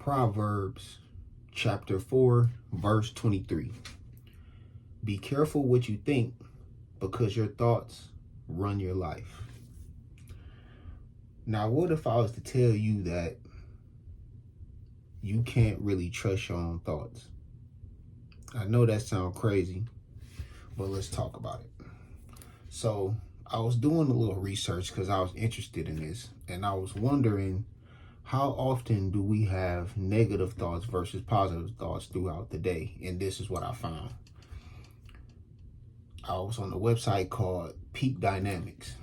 Proverbs chapter 4, verse 23. Be careful what you think, because your thoughts run your life. Now, what if I was to tell you that you can't really trust your own thoughts? I know that sounds crazy, but let's talk about it. So I was doing a little research because I was interested in this, and I was wondering, how often do we have negative thoughts versus positive thoughts throughout the day? And this is what I found. I was on a website called Peak Dynamics,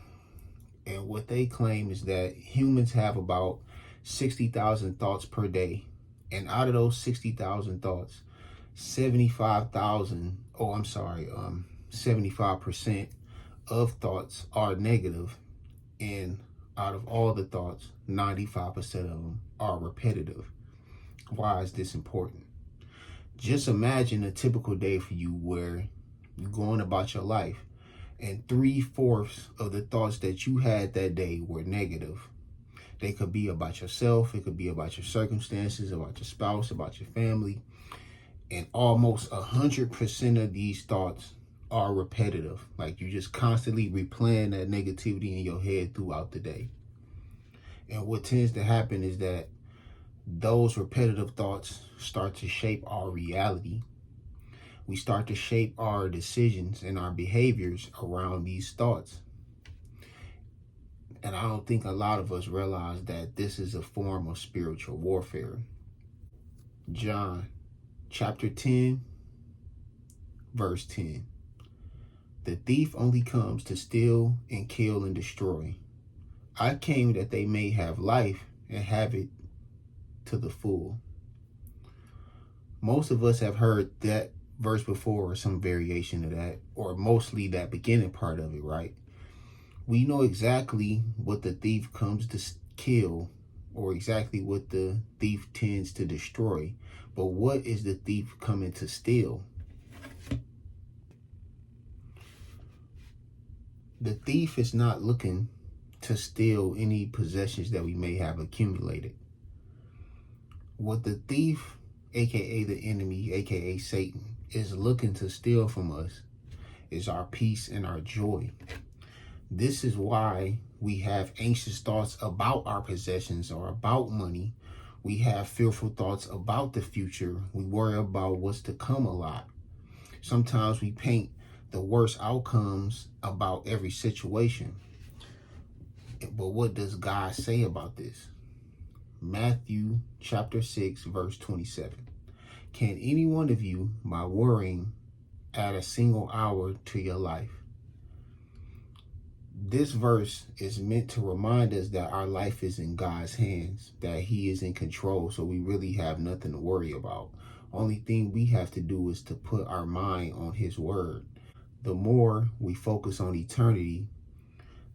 and what they claim is that humans have about 60,000 thoughts per day, and out of those 60,000 thoughts, 75% of thoughts are negative, and out of all the thoughts, 95% of them are repetitive. Why is this important? Just imagine a typical day for you where you're going about your life and 3/4 of the thoughts that you had that day were negative. They could be about yourself, it could be about your circumstances, about your spouse, about your family, and almost 100% of these thoughts are repetitive. Like, you just constantly replaying that negativity in your head throughout the day. And what tends to happen is that those repetitive thoughts start to shape our reality. We start to shape our decisions and our behaviors around these thoughts. And I don't think a lot of us realize that this is a form of spiritual warfare. John chapter 10, verse 10. The thief only comes to steal and kill and destroy. I came that they may have life and have it to the full. Most of us have heard that verse before, or some variation of that, or mostly that beginning part of it, right? We know exactly what the thief comes to kill, or exactly what the thief tends to destroy. But what is the thief coming to steal? The thief is not looking to steal any possessions that we may have accumulated. What the thief, aka the enemy, aka Satan, is looking to steal from us is our peace and our joy. This is why we have anxious thoughts about our possessions or about money. We have fearful thoughts about the future. We worry about what's to come a lot. Sometimes we paint the worst outcomes about every situation. But what does God say about this? Matthew chapter 6, verse 27. Can any one of you, by worrying, add a single hour to your life? This verse is meant to remind us that our life is in God's hands, that He is in control, so we really have nothing to worry about. Only thing we have to do is to put our mind on His word. The more we focus on eternity,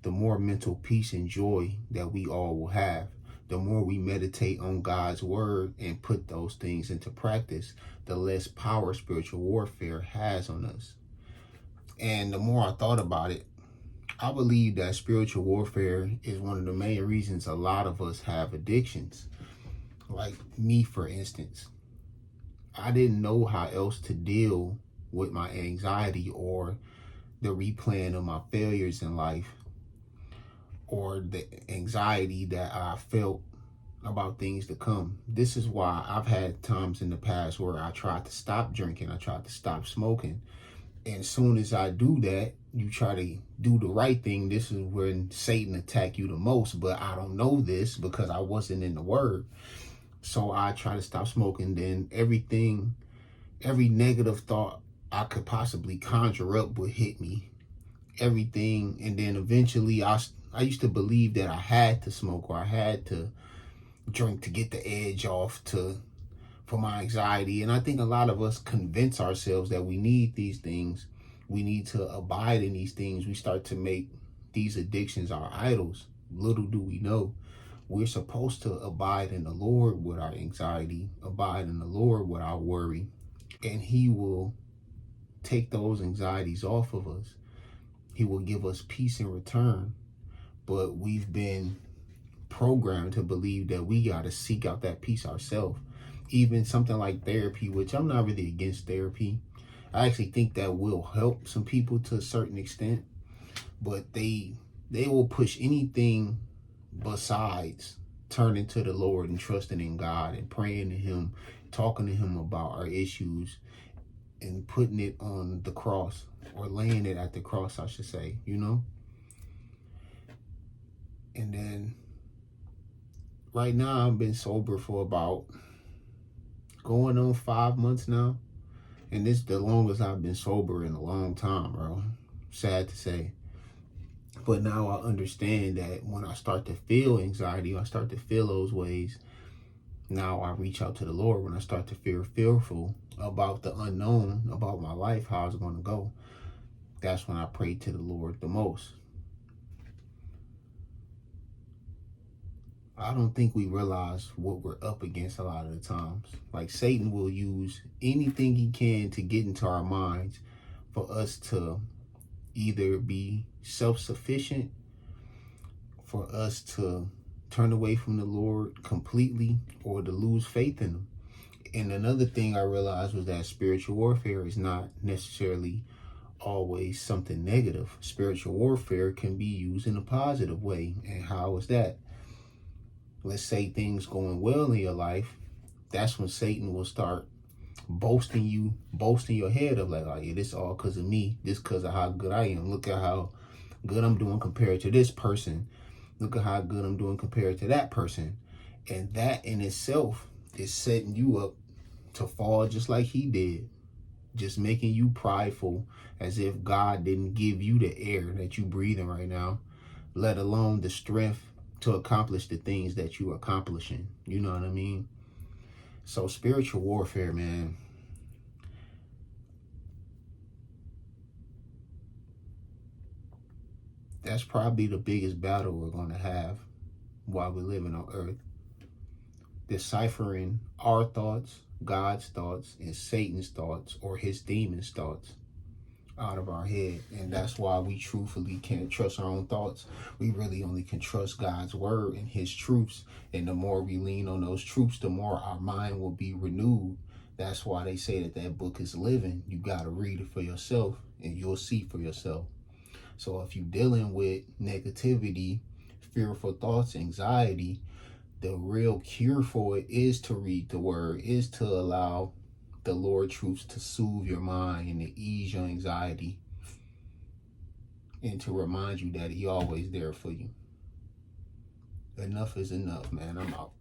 the more mental peace and joy that we all will have. The more we meditate on God's word and put those things into practice, the less power spiritual warfare has on us. And the more I thought about it, I believe that spiritual warfare is one of the main reasons a lot of us have addictions. Like me, for instance. I didn't know how else to deal with my anxiety or the replaying of my failures in life, or the anxiety that I felt about things to come. This is why I've had times in the past where I tried to stop drinking, I tried to stop smoking. And as soon as I do that, you try to do the right thing. This is when Satan attack you the most, but I don't know this because I wasn't in the word. So I try to stop smoking, then every negative thought I could possibly conjure up would hit me. Everything, and then eventually I used to believe that I had to smoke or I had to drink to get the edge off for my anxiety. And I think a lot of us convince ourselves that we need these things. We need to abide in these things. We start to make these addictions our idols. Little do we know, we're supposed to abide in the Lord with our anxiety, abide in the Lord with our worry, and He will take those anxieties off of us. He will give us peace in return. But we've been programmed to believe that we got to seek out that peace ourselves. even something like therapy, which I'm not really against therapy. I actually think that will help some people to a certain extent, but they will push anything besides turning to the Lord and trusting in God and praying to Him, talking to Him about our issues and putting it on the cross, or laying it at the cross, I should say, you know? And then right now I've been sober for about going on 5 months now. And this is the longest I've been sober in a long time, bro. Sad to say. But now I understand that when I start to feel anxiety, I start to feel those ways, now I reach out to the Lord. When I start to feel fearful about the unknown, about my life, how it's going to go, that's when I pray to the Lord the most. I don't think we realize what we're up against a lot of the times. Like, Satan will use anything he can to get into our minds for us to either be self-sufficient, for us to turn away from the Lord completely, or to lose faith in him. And another thing I realized was that spiritual warfare is not necessarily always something negative. Spiritual warfare can be used in a positive way. And how is that? Let's say things going well in your life. That's when Satan will start boasting your head up, like, oh yeah, this all because of me. This because of how good I am. Look at how good I'm doing compared to this person. Look at how good I'm doing compared to that person. And that in itself is setting you up to fall just like he did. Just making you prideful, as if God didn't give you the air that you breathing right now, let alone the strength to accomplish the things that you're accomplishing. You know what I mean? So spiritual warfare, man, that's probably the biggest battle we're going to have while we're living on earth. Deciphering our thoughts, God's thoughts, and Satan's thoughts, or his demons' thoughts, out of our head. And that's why we truthfully can't trust our own thoughts. We really only can trust God's word and his truths. And the more we lean on those truths, the more our mind will be renewed. That's why they say that that book is living. You got to read it for yourself and you'll see for yourself. So if you're dealing with negativity, fearful thoughts, anxiety, the real cure for it is to read the word, is to allow the Lord truths to soothe your mind and to ease your anxiety, and to remind you that he always there for you. Enough is enough, man. I'm out.